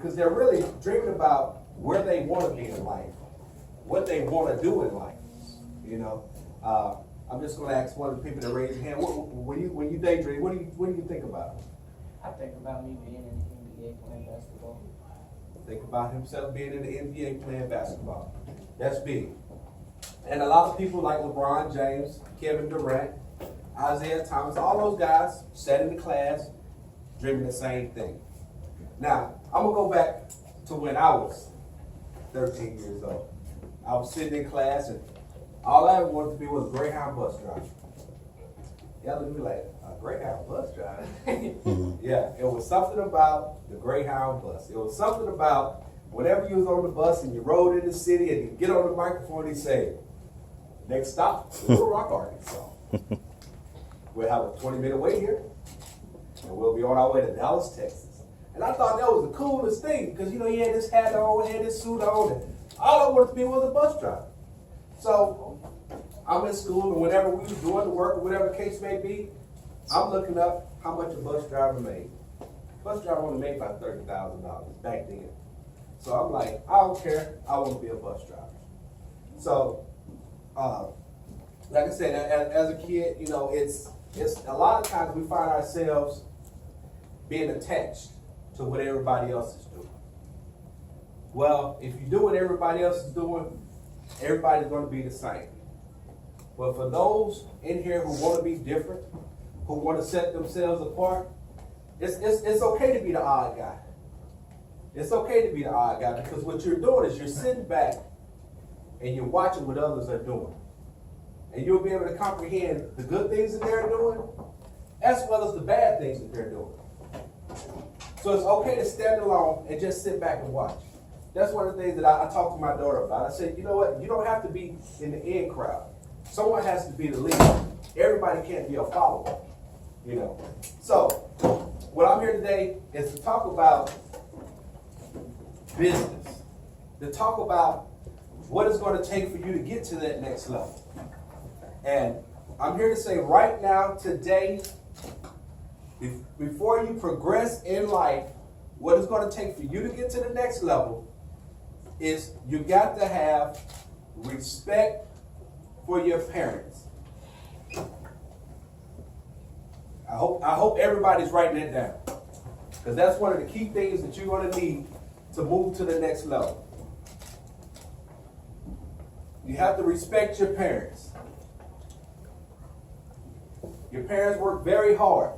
because they're really dreaming about where they want to be in life, what they want to do in life. You know, I'm just going to ask one of the people to raise their hand. When you daydream, what do you think about? I think about me being in the NBA playing basketball. Think about himself being in the NBA playing basketball. That's big. And a lot of people like LeBron James, Kevin Durant, Isaiah Thomas, all those guys sat in the class dreaming the same thing. Now, I'm going to go back to when I was 13 years old. I was sitting in class and all I ever wanted to be was a Greyhound bus driver. Y'all look at me like, a Greyhound bus driver? Yeah, it was something about the Greyhound bus. It was something about whenever you was on the bus and you rode in the city and you get on the microphone and say, next stop, Little Rock, Arkansas. We'll have a 20-minute wait here, and we'll be on our way to Dallas, Texas. And I thought that was the coolest thing because, you know, he had this hat on, he had this suit on, and all I wanted to be was a bus driver. So I'm in school, and whenever we was doing the work, or whatever the case may be, I'm looking up how much a bus driver made. Bus driver only made about $30,000 back then. So I'm like, I don't care, I want to be a bus driver. So, like I said, as a kid, you know, it's a lot of times we find ourselves being attached to what everybody else is doing. Well, if you do what everybody else is doing, everybody's going to be the same. But for those in here who want to be different, who want to set themselves apart, it's okay to be the odd guy. It's okay to be the odd guy because what you're doing is you're sitting back and you're watching what others are doing. And you'll be able to comprehend the good things that they're doing as well as the bad things that they're doing. So it's okay to stand alone and just sit back and watch. That's one of the things that I talk to my daughter about. I said, you know what? You don't have to be in the in crowd. Someone has to be the leader. Everybody can't be a follower, you know. So what I'm here today is to talk about business, to talk about what it's going to take for you to get to that next level. And I'm here to say right now, today, before you progress in life, what it's going to take for you to get to the next level is you got to have respect for your parents. I hope everybody's writing that down, because that's one of the key things that you're going to need to move to the next level. You have to respect your parents. Your parents work very hard.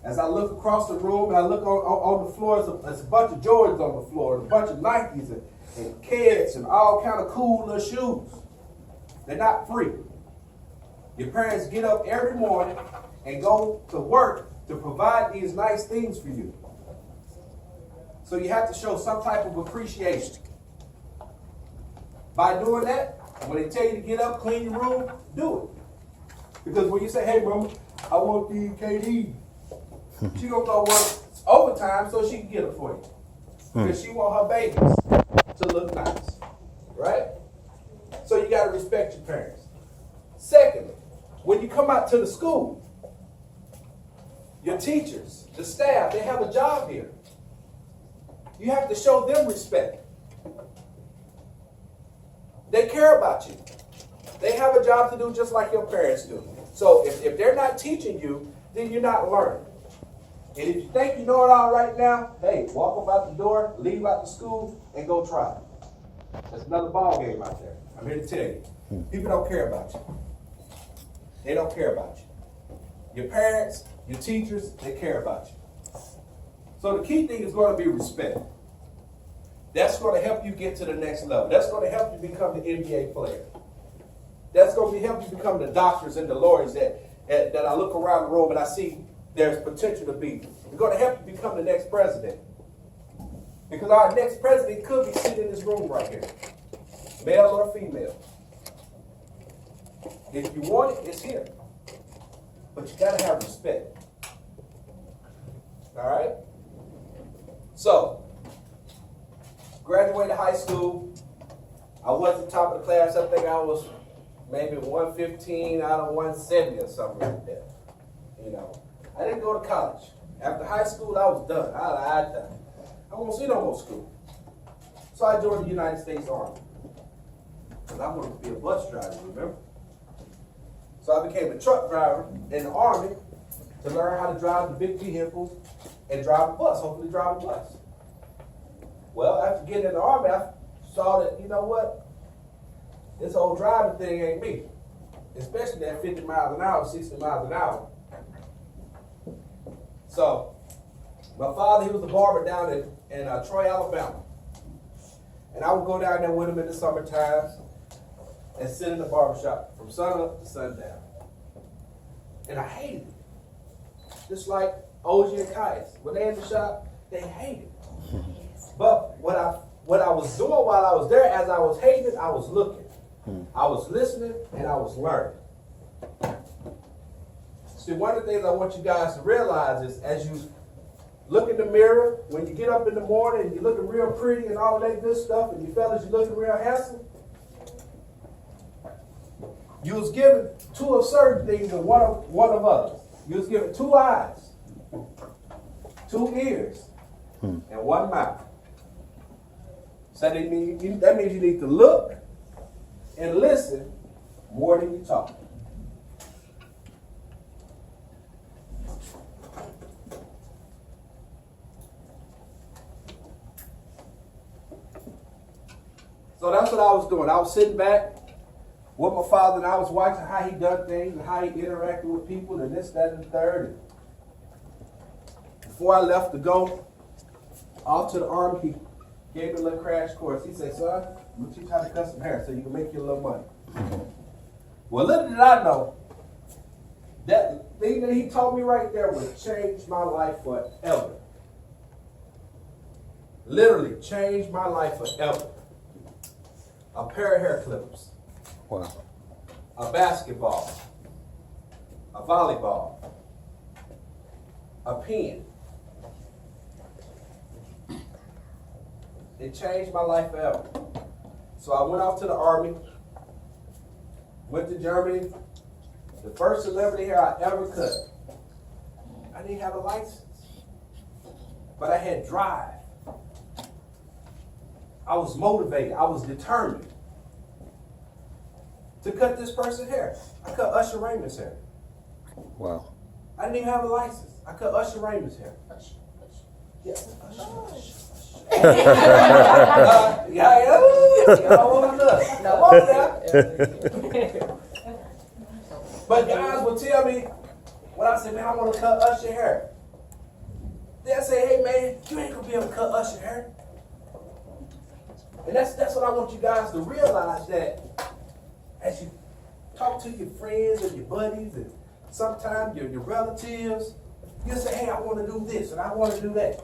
As I look across the room and I look on the floor, there's a bunch of Jordans on the floor, and a bunch of Nikes and Keds and all kind of cool little shoes. They're not free. Your parents get up every morning and go to work to provide these nice things for you. So you have to show some type of appreciation. By doing that, when they tell you to get up, clean your room, do it. Because when you say, hey, mama, I want the KD, she gonna go work overtime so she can get it for you. Because she want her babies to look nice, right? So you gotta respect your parents. Secondly, when you come out to the school, your teachers, the staff, they have a job here. You have to show them respect. They care about you. They have a job to do just like your parents do. So if they're not teaching you, then you're not learning. And if you think you know it all right now, hey, walk up out the door, leave out the school, and go try it. That's another ball game out there. I'm here to tell you. People don't care about you. They don't care about you. Your parents, your teachers, they care about you. So the key thing is going to be respect. That's going to help you get to the next level. That's going to help you become the NBA player. That's going to help you become the doctors and the lawyers that I look around the room and I see there's potential to be. It's going to help you become the next president. Because our next president could be sitting in this room right here. Male or female. If you want it, it's here. But you got to have respect. All right? So, graduated high school. I wasn't top of the class. I think I was maybe 115 out of 170 or something like that. You know, I didn't go to college. After high school, I was done. I won't see no more school. So I joined the United States Army. Because I wanted to be a bus driver, remember? So I became a truck driver in the Army to learn how to drive the big vehicles and drive a bus, hopefully drive a bus. Well, after getting in the Army, I saw that, you know what? This whole driving thing ain't me. Especially at 50 miles an hour, 60 miles an hour. So, my father, he was a barber down in Troy, Alabama. And I would go down there with him in the summer times and sit in the barbershop from sun up to sundown. And I hated it. Just like Ozell and Caius. When they in the shop, they hated it. But what I was doing while I was there, as I was hating it, I was looking. I was listening and I was learning. See, one of the things I want you guys to realize is as you look in the mirror, when you get up in the morning and you're looking real pretty and all that good stuff, and you fellas, you're looking real handsome, you was given two of certain things and one of others. You was given 2 eyes, 2 ears, and 1 mouth. So that means you need to look and listen more than you talk. So that's what I was doing. I was sitting back with my father and I was watching how he done things and how he interacted with people and this, that, and the third. And before I left to go off to the Army, he gave me a little crash course. He said, son, I'm going to teach you how to cut some hair so you can make your little money. Well, little did I know, that thing that he taught me right there would change my life forever. Literally change my life forever. A pair of hair clippers. Wow. A basketball. A volleyball. A pen. It changed my life forever. So I went off to the Army, went to Germany. The first celebrity hair I ever cut. I didn't have a license, but I had drive. I was motivated. I was determined to cut this person's hair. I cut Usher Raymond's hair. Wow. I didn't even have a license. I cut Usher Raymond's hair. Yeah, But guys will tell me when I say, man, I want to cut Usher hair. They'll say, hey man, you ain't gonna be able to cut Usher hair. And that's what I want you guys to realize, that as you talk to your friends and your buddies and sometimes your relatives, you say, hey, I want to do this and I want to do that.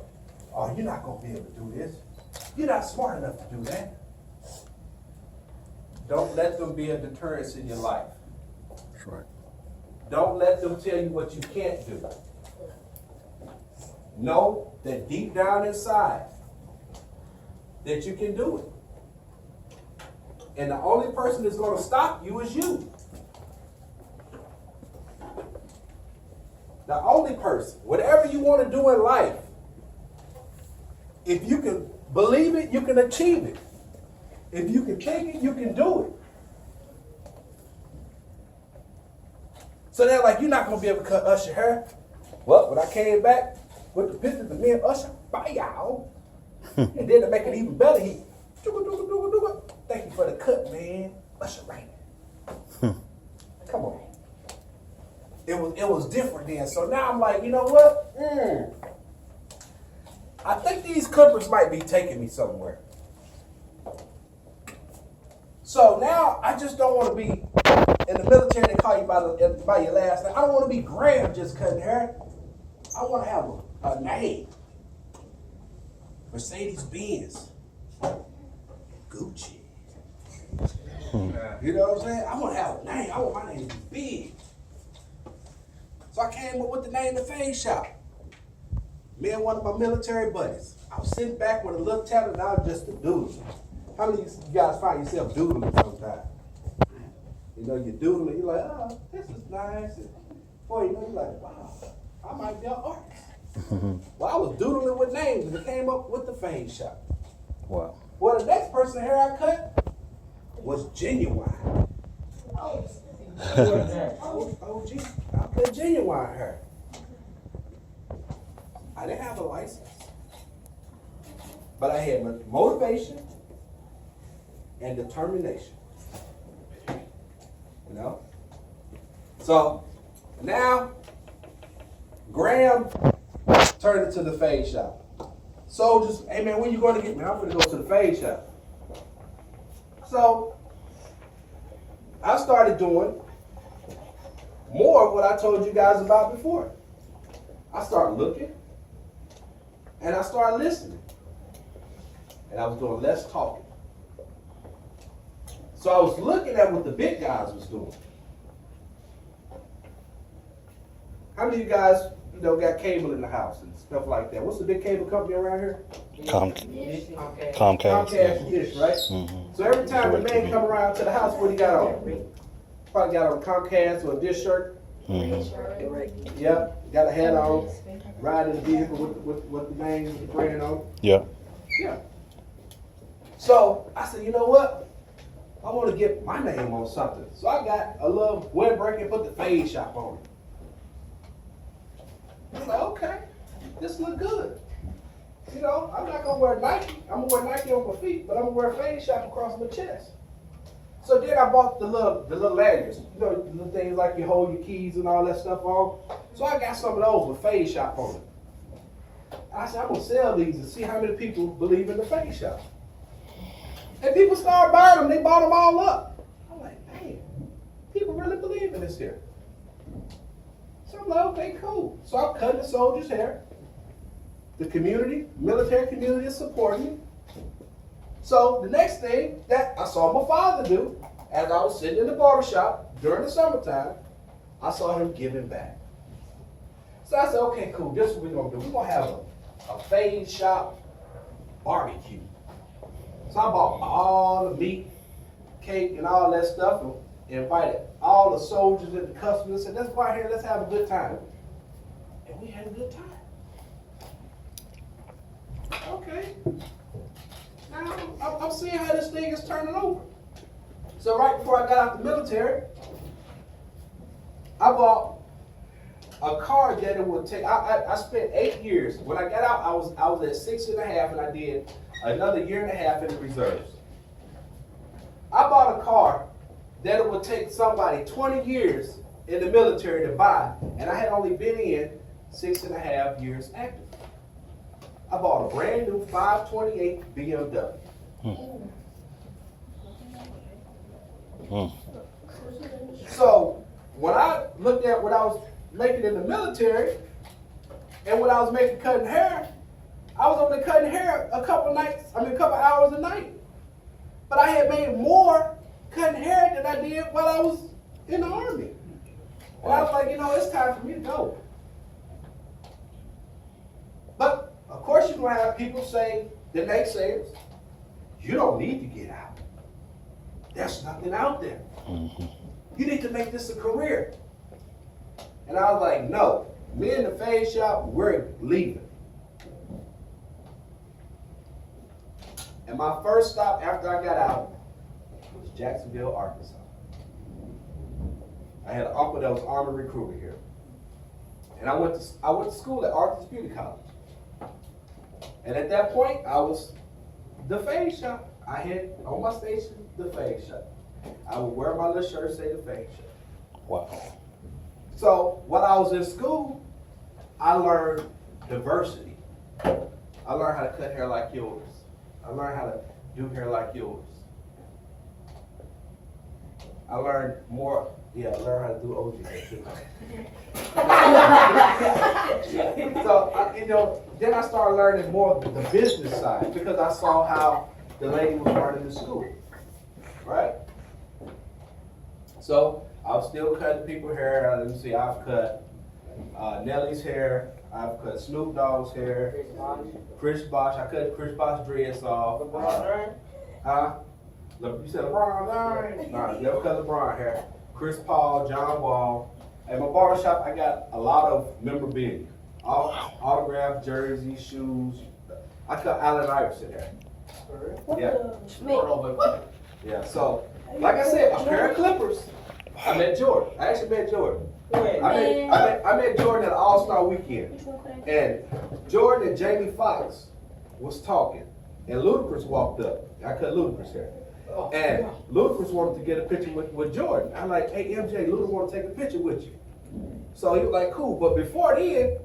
Oh, you're not going to be able to do this. You're not smart enough to do that. Don't let them be a deterrence in your life. That's right. Don't let them tell you what you can't do. Know that deep down inside that you can do it. And the only person that's going to stop you is you. The only person. Whatever you want to do in life, if you can believe it, you can achieve it. If you can think it, you can do it. So they're like, you're not going to be able to cut Usher hair. Well, when I came back with the pictures of me and Usher, bye-yow. And then to make it even better, he, thank you for the cut, man. Usher Raymond. Come on. It was different then. So now I'm like, you know what? I think these clippers might be taking me somewhere. So now I just don't want to be in the military. They call you by your last name. I don't want to be Graham just cutting hair. I want to have a name. Mercedes-Benz. Gucci. You know what I'm saying? I want to have a name. I want my name to be big. So I came up with the name of the Fade Shop. Me and one of my military buddies. I was sitting back with a little tablet and I was just a doodle. How many of you guys find yourself doodling sometimes? You know, you're doodling, you're like, oh, this is nice. And before you know, you're like, wow, I might be an artist. Well, I was doodling with names and it came up with the Fade Shop. Wow. Well, the next person hair I cut was Genuine. OG, I cut Genuine hair. I didn't have a license, but I had motivation and determination. You know? So now Graham turned it to the Fade Shop. Soldiers, hey man, when you going to get me? I'm gonna go to the Fade Shop. So I started doing more of what I told you guys about before. I started looking and I started listening. And I was doing less talking. So I was looking at what the big guys was doing. How many of you guys, got cable in the house and stuff like that? What's the big cable company around here? Comcast. Comcast Dish, right? Mm-hmm. So every time the man come around to the house, what he got on? Probably got on a Comcast or a Dish shirt. Mm-hmm. Yep, got a hat on, riding the vehicle with the name, with the brand on. Yeah. Yeah. So I said, you know what? I want to get my name on something. So I got a little windbreaker and put the Fade Shop on it. I was like, okay, this look good. I'm not gonna wear Nike. I'm gonna wear Nike on my feet, but I'm gonna wear Fade Shop across my chest. So then I bought the little lanyards, the little things like you hold your keys and all that stuff on. So I got some of those with Fade Shop on it. I said, I'm gonna sell these and see how many people believe in the Fade Shop. And people started buying them. They bought them all up. I'm like, man, people really believe in this here. So I'm like, okay, cool. So I'm cutting the soldiers' hair. The community, military community is supporting me. So the next thing that I saw my father do, as I was sitting in the barbershop during the summertime, I saw him giving back. So I said, okay, cool, this is what we're gonna do. We're gonna have a Fade Shop barbecue. So I bought all the meat, cake, and all that stuff, and invited all the soldiers and the customers, and said, let's go out here, let's have a good time. And we had a good time. Okay. Now, I'm seeing how this thing is turning over. So right before I got out the military, I bought a car that it would take. I spent 8 years. When I got out, I was at 6.5, and I did another 1.5 years in the reserves. I bought a car that it would take somebody 20 years in the military to buy, and I had only been in 6.5 years active. I bought a brand new 528 BMW. So when I looked at what I was making in the military and what I was making cutting hair, I was only cutting hair a couple hours a night. But I had made more cutting hair than I did while I was in the Army. And I was like, it's time for me to go. But of course you're going to have people say, the naysayers, you don't need to get out. There's nothing out there. Mm-hmm. You need to make this a career. And I was like, no, me and the Fade Shop, we're leaving. And my first stop after I got out was Jacksonville, Arkansas. I had an uncle that was Army recruiter here. And I went to school at Arthur's Beauty College. And at that point, I was the Fade Shop. I had on my station the Fade Shop. I would wear my little shirt, say the Fade Shop. Wow. So when I was in school, I learned diversity. I learned how to cut hair like yours. I learned how to do hair like yours. I learned more. Yeah, I learned how to do OG hair too. So, then I started learning more of the business side because I saw how the lady was running the school, right? So I was still cutting people's hair. Let me see, I've cut Nelly's hair. I've cut Snoop Dogg's hair. Chris Bosh. I cut Chris Bosh dreads off. You said LeBron James? No, never cut LeBron hair. Chris Paul, John Wall. At my barbershop, I got a lot of memorabilia. Autographed jerseys, shoes. I cut Allen Iverson there. Yeah. Yeah. So, like I said, a pair of Clippers. I met Jordan. I actually met Jordan. I met Jordan at an All-Star weekend. And Jordan and Jamie Foxx was talking. And Ludacris walked up. I cut Ludacris hair. And Ludacris wanted to get a picture with Jordan. I'm like, hey, MJ, Ludacris want to take a picture with you. So he was like, cool. But before then,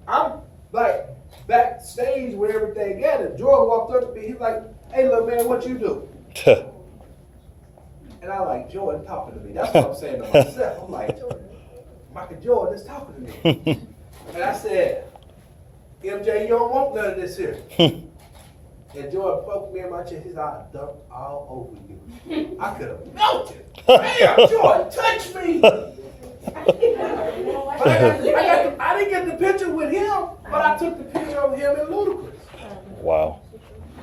I'm like backstage with everything gathered. Jordan walked up to me. He's like, hey, little man, what you do? And I like, Jordan talking to me. That's what I'm saying to myself. I'm like, Michael Jordan is talking to me. And I said, MJ, you don't want none of this here. And Jordan poked me in my chest. He said, I dumped all over you. I could have melted. Damn, Jordan, touch me. But I didn't get the picture with him, but I took the picture of him and Ludacris. Wow.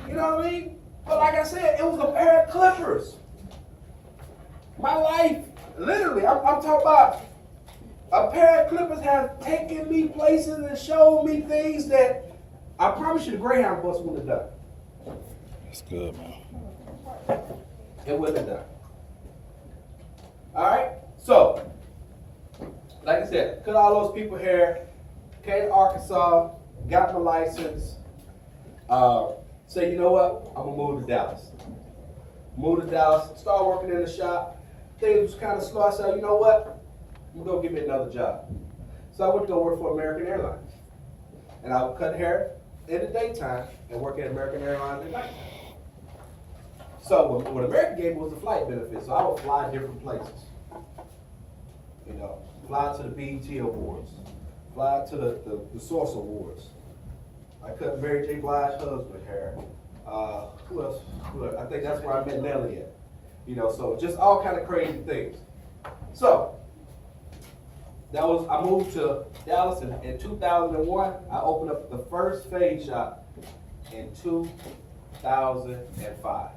You know what I mean? But like I said, it was a pair of Clippers. My life, literally, I'm talking about a pair of Clippers have taken me places and showed me things that I promise you the Greyhound bus wouldn't have done. That's good, man. It wouldn't have done. All right? So, like I said, cut all those people hair, came to Arkansas, got my license, said, you know what, I'm gonna move to Dallas. Moved to Dallas, started working in the shop. Things was kind of slow. I said, you know what, I'm gonna go get me another job. So I went to go work for American Airlines. And I would cut hair in the daytime and work at American Airlines at night. So what American gave me was the flight benefits. So I would fly different places. You know, fly to the BET Awards, fly to the Source Awards. I cut Mary J. Blige's husband hair. Who else? I think that's where I met Nelly at. You know, so just all kind of crazy things. So I moved to Dallas in 2001. I opened up the first fade shop in 2005.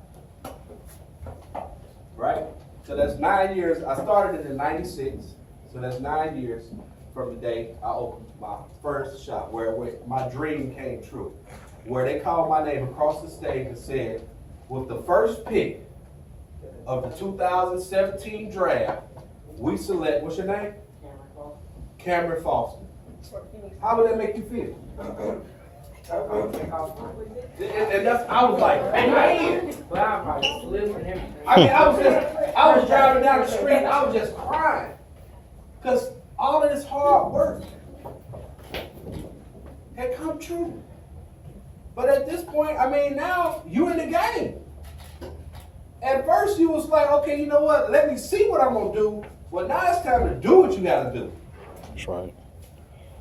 Right? So that's 9 years. I started it in '96. So that's 9 years from the day I opened my first shop, where my dream came true. Where they called my name across the stage and said, with the first pick of the 2017 draft, we select, what's your name? Cameron Foster. How would that make you feel? And that's, I was like, man. I mean, I was driving down the street, I was just crying. Because all of this hard work had come true. But at this point, I mean, now you're in the game. At first, you was like, okay, you know what? Let me see what I'm going to do. Well, now it's time to do what you got to do. That's right.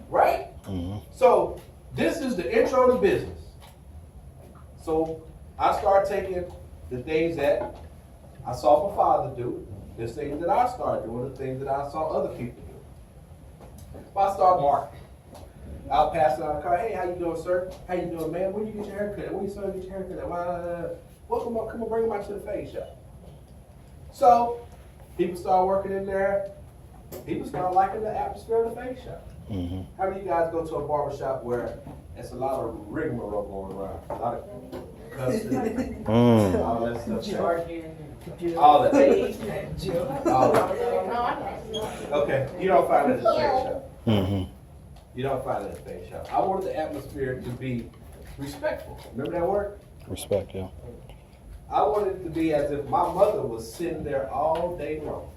Right? Mm-hmm. So this is the intro to business. So I started taking the things that I saw my father do, the things that I started doing, the things that I saw other people do. I started marketing. I'll pass it out the car. Hey, how you doing, sir? How you doing, man? When you get your hair cut? When you start to get your hair cut? Well, come on, bring them out to the fade shop. So people start working in there. People start liking the atmosphere of the fade shop. Mm-hmm. How many of you guys go to a barber shop where it's a lot of rigmarole going around? A lot of cussing, all that stuff. All that. All that. Okay, you don't find it at the fade shop. Mm-hmm. You don't find it at the fade shop. I wanted the atmosphere to be respectful. Remember that word? Respect, yeah. I wanted it to be as if my mother was sitting there all day long.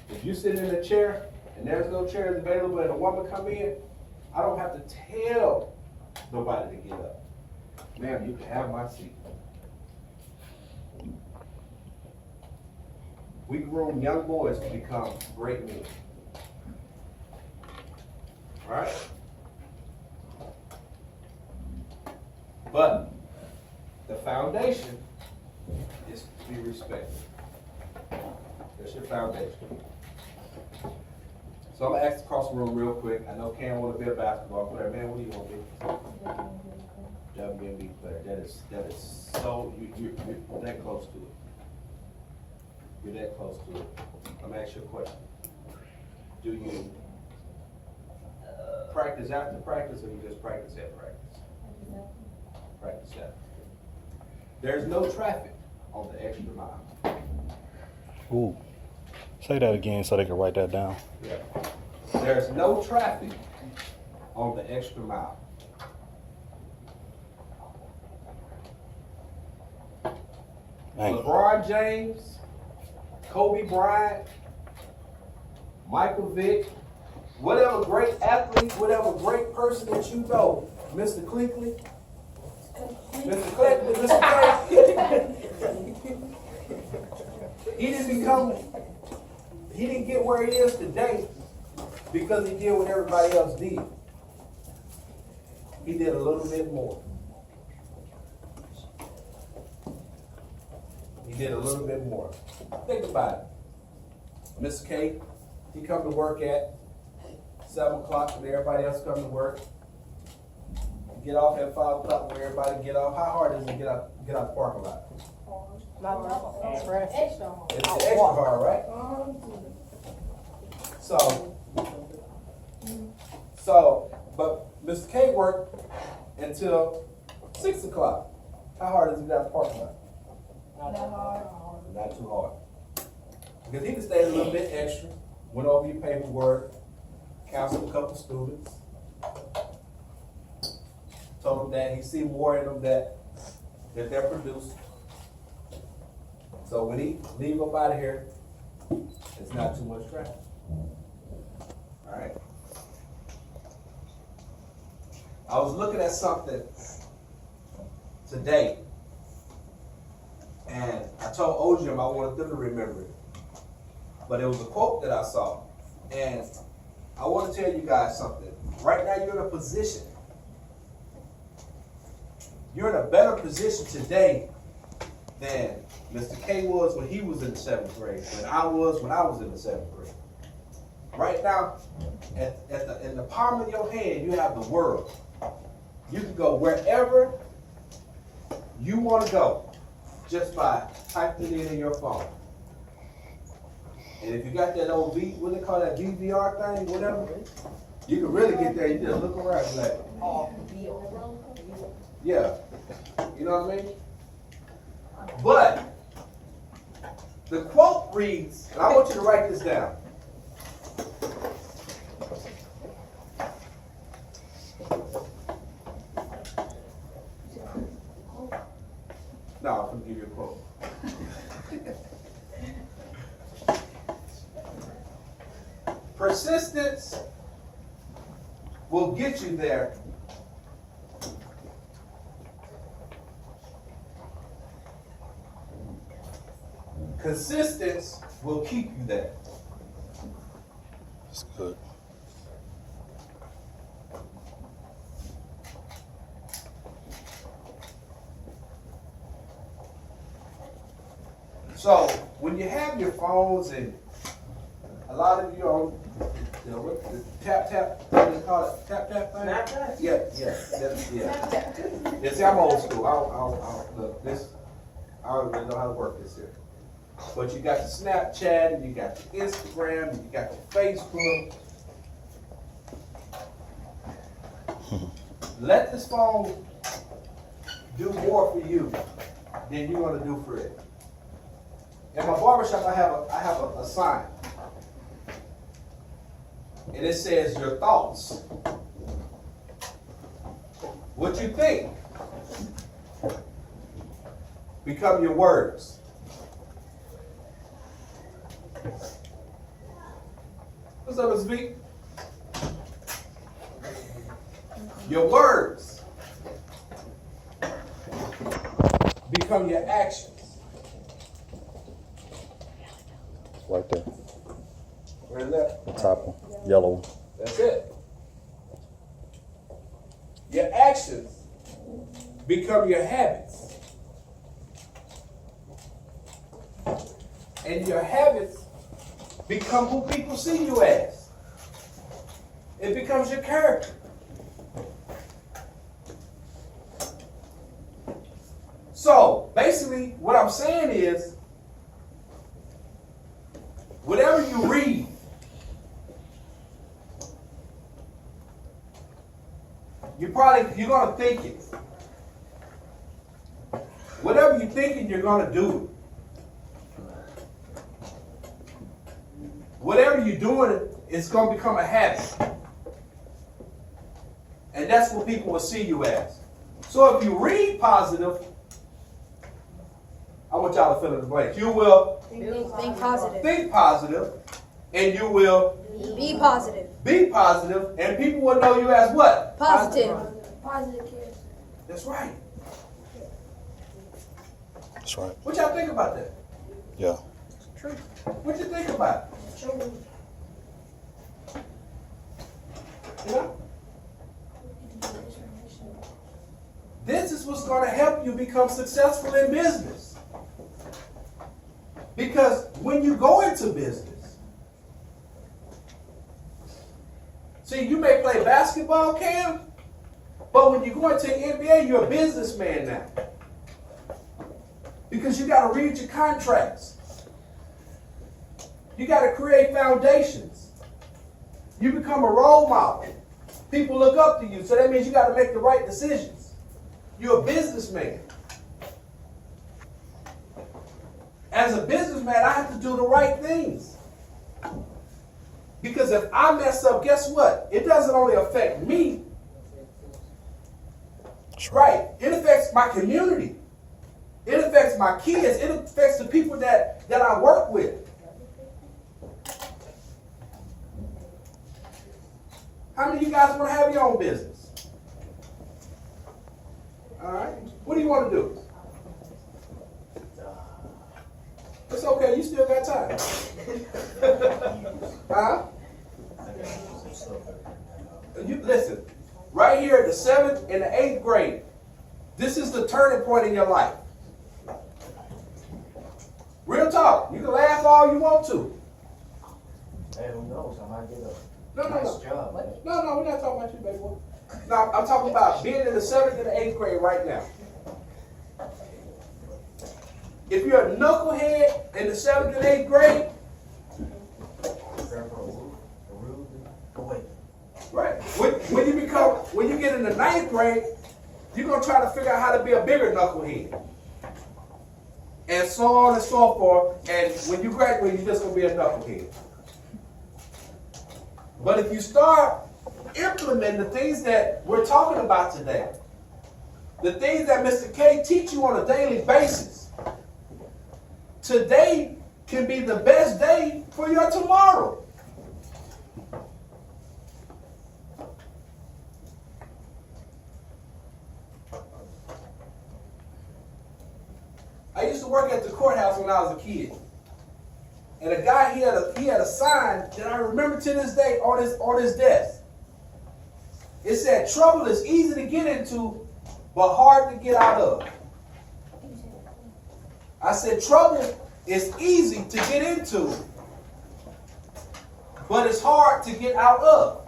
If you sit in a chair and there's no chairs available and a woman come in, I don't have to tell nobody to get up. Ma'am, you can have my seat. We groom young boys to become great men. All right? But the foundation is to be respected. That's your foundation. So I'm gonna ask across the room real quick. I know Cam want to be a basketball player. Man, what do you want to be? WNBA player. That is so you're that close to it. You're that close to it. I'm gonna ask you a question. Do you practice after practice, or you just practice at practice? Practice after. There's no traffic on the extra mile. Ooh. Say that again so they can write that down. Yeah. There's no traffic on the extra mile. Dang. LeBron James, Kobe Bryant, Michael Vick, whatever great athlete, whatever great person that you know, Mr. Cleakley, Mr. Cleakley, Mr. Cleakley, he didn't get where he is today because he did what everybody else did. He did a little bit more. He did a little bit more. Think about it. Mr. K, he come to work at 7 o'clock when everybody else come to work. He get off at 5 o'clock when everybody get off. How hard is it to get out the parking lot? It's extra. It's extra hard, right? But Mr. K worked until 6 o'clock. How hard is it to get out the parking lot? Not too hard. Because he could stay a little bit extra, went over your paperwork, counseled a couple students, told them that he see more in them that they're producing. So when he leave up out of here, it's not too much traffic. All right. I was looking at something today, and I told Ozell I wanted them to remember it. But it was a quote that I saw, and I want to tell you guys something. Right now, you're in a position. You're in a better position today than Mr. K was when he was in the 7th grade, than I was when I was in the 7th grade. Right now, in the palm of your hand, you have the world. You can go wherever you want to go just by typing it in your phone. And if you got that old what do they call that, DVR thing, whatever, you can really get there. You just look around and like, yeah, you know what I mean? But the quote reads, and I want you to write this down. No, I'm going to give you a quote. Persistence will get you there. Consistence will keep you there. That's good. So when you have your phones and a lot of you on, what the tap, what do they call it? Tap thing? Snapchat? Yeah. Yeah, see, I'm old school. Look, I don't really know how to work this here. But you got the Snapchat, and you got the Instagram, and you got the Facebook. Let this phone do more for you than you're going to do for it. In my barbershop, I have a sign. And it says, your thoughts. What you think become your words. What's up, Ms. V? Your words become your actions. Right there. Where's that? The top one. Yellow one. That's it. Your actions become your habits. And your habits become who people see you as. It becomes your character. So, basically, what I'm saying is, whatever you read, you're gonna think it. Whatever you're thinking, you're gonna do it. Whatever you're doing, it's gonna become a habit. And that's what people will see you as. So if you read positive, I want y'all to fill in the blanks. You will Think positive. think positive, and you will Be positive. be positive, and people will know you as what? Positive. Positive kids. That's right. That's right. What y'all think about that? Yeah. True. What you think about it? You know? This is what's going to help you become successful in business. Because when you go into business, see, you may play basketball, Cam, but when you go into the NBA, you're a businessman now. Because you got to read your contracts. You got to create foundations. You become a role model. People look up to you, so that means you got to make the right decisions. You're a businessman. As a businessman, I have to do the right things. Because if I mess up, guess what? It doesn't only affect me. That's Right. It affects my community. It affects my kids. It affects the people that I work with. How many of you guys want to have your own business? All right. What do you want to do? It's okay. You still got time. Huh? You listen. Right here at the 7th and the 8th grade, this is the turning point in your life. Real talk. You can laugh all you want to. Hey, who knows? I might get a No, nice job. Man. No, we're not talking about you, baby boy. No, I'm talking about being in the 7th and the 8th grade right now. If you're a knucklehead in the 7th and 8th grade, Prepare for a rude awakening. right? When you get in the 9th grade, you're gonna try to figure out how to be a bigger knucklehead, and so on and so forth. And when you graduate, you're just gonna be a knucklehead. But if you start implementing the things that we're talking about today, the things that Mr. K teach you on a daily basis, today can be the best day for your tomorrow. I used to work at the courthouse when I was a kid. And a guy, he had a sign that I remember to this day on his desk. It said, "Trouble is easy to get into, but hard to get out of." I said, trouble is easy to get into, but it's hard to get out of.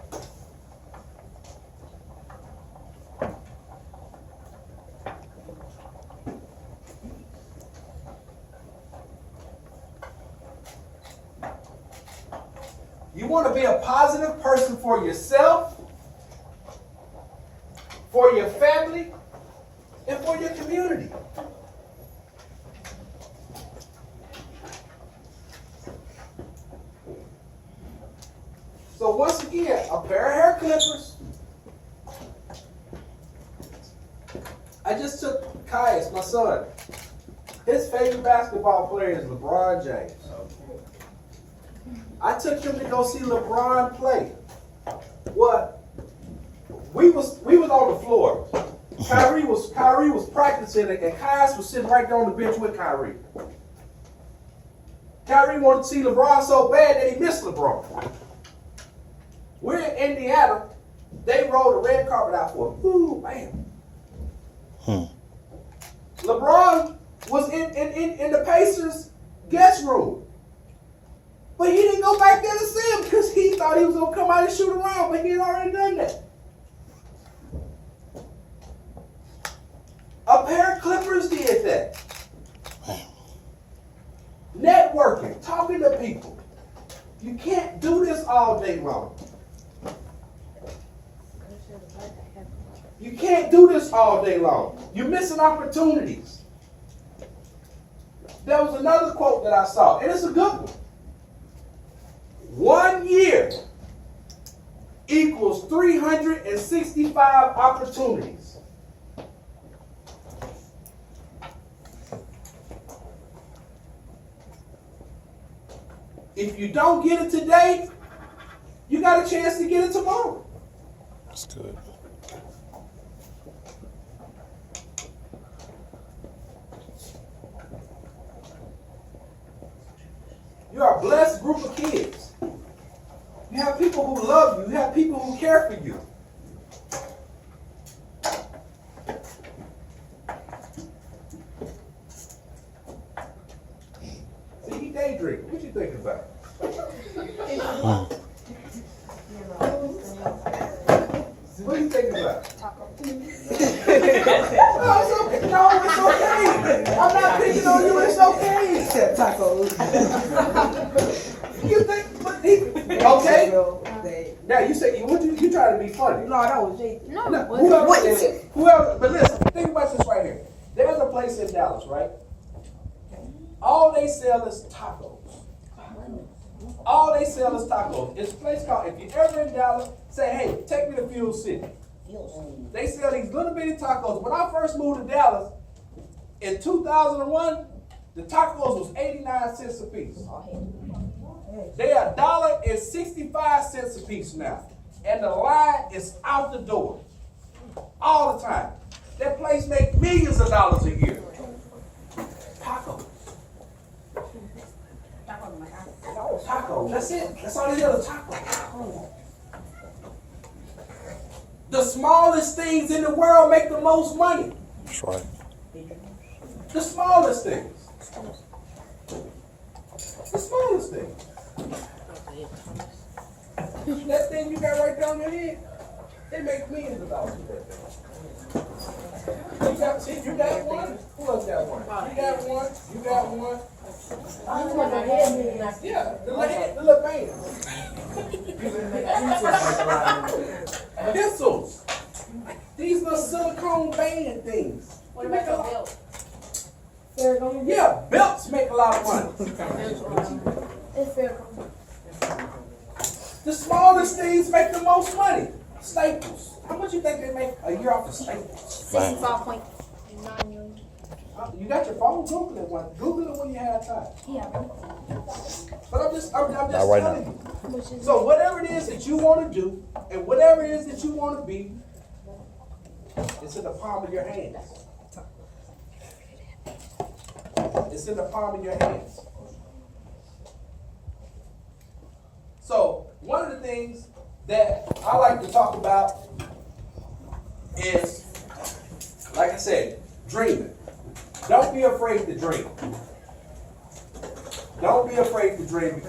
You want to be a positive person for yourself, for your family, and for your community. So once again, a pair of hair clippers. I just took Caius, my son. His favorite basketball player is LeBron James. I took him to go see LeBron play. What? We was on the floor. Kyrie was practicing, and Caius was sitting right there on the bench with Kyrie. Kyrie wanted to see LeBron so bad that he missed LeBron. We're in Indiana. They rolled a red carpet out for him. Ooh, man. LeBron was in the Pacers guest room. But he didn't go back there to see him because he thought he was going to come out and shoot around, but he had already done that. A pair of Clippers did that. Networking, talking to people. You can't do this all day long. You can't do this all day long. You're missing opportunities. There was another quote that I saw, and it's a good one. 1 year equals 365 opportunities. If you don't get it today, you got a chance to get it tomorrow. That's good. You are a blessed group of kids. You have people who love you. You have people who care for you. See, he daydreaming. What you thinking about? What are you thinking about? No, it's okay. No, it's okay. I'm not picking on you. It's okay. Tacos. You think? Okay. Now you say you trying to be funny. No, that was Jay. No, whoever. But listen, think about this right here. There's a place in Dallas, right? All they sell is tacos. All they sell is tacos. It's a place called, if you're ever in Dallas, say, hey, take me to Fuel City. They sell these little bitty tacos. When I first moved to Dallas in 2001, the tacos was 89 cents a piece. They are $1.65 a piece now. And the line is out the door. All the time. That place makes millions of dollars a year. Tacos. Tacos. That's it. That's all they do is tacos. The smallest things in the world make the most money. That's right. The smallest things. The smallest things. That thing you got right down your head, it makes millions of dollars with that thing. You got one? Who else got one? You got one? You got one? Yeah, the little band. Pencils. These little silicone band things. What about the belt? Yeah, belts make a lot of money. The smallest things make the most money. Staples. How much you think they make a year off of Staples? 65.9 million. You got your phone? Google it one. Google it when you have time. Yeah. But I'm just Not right telling you. So whatever it is that you want to do, and whatever it is that you want to be, it's in the palm of your hands. It's in the palm of your hands. So one of the things that I like to talk about is, like I said, dreaming. Don't be afraid to dream. Don't be afraid to dream, because